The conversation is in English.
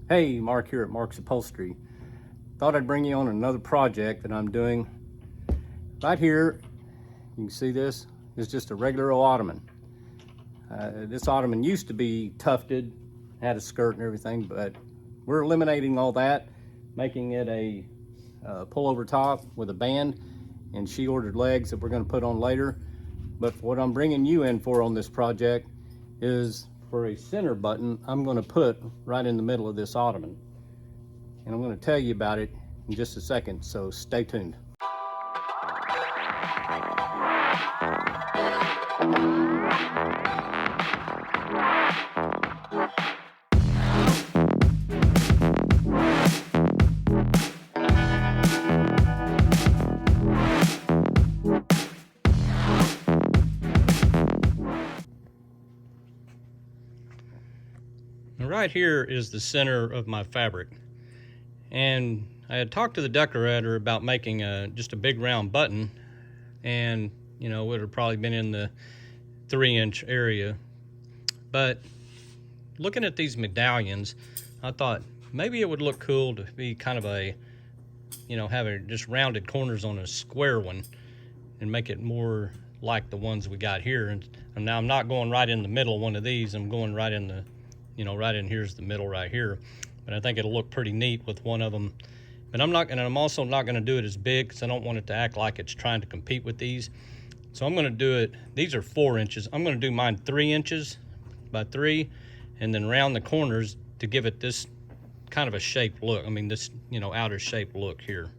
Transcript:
Hey, Mark here at Mark's Upholstery. Thought I'd bring you on another project that I'm doing. Right here, you can see this is just a regular old ottoman. This ottoman used to be tufted, had a skirt and everything, but we're eliminating all that, making it a pullover top with a band and she ordered legs that we're going to put on later. But what I'm bringing you in for on this project is for a center button I'm going to put right in the middle of this ottoman. And I'm going to tell you about it in just a second, so stay tuned. Right here is the center of my fabric, and I had talked to the decorator about making just a big round button, and it would have probably been in the 3-inch area. But looking at these medallions, I thought maybe it would look cool to be kind of a have just rounded corners on a square one and make it more like the ones we got here. And now I'm not going right in the middle of one of these, I'm going right in the right in here's the middle right here. But I think it'll look pretty neat with one of them. But I'm also not going to do it as big because I don't want it to act like it's trying to compete with these. So I'm going to do it, these are 4 inches. I'm going to do mine 3 inches by 3 and then round the corners to give it this kind of a shaped look. I mean, this, outer shaped look here.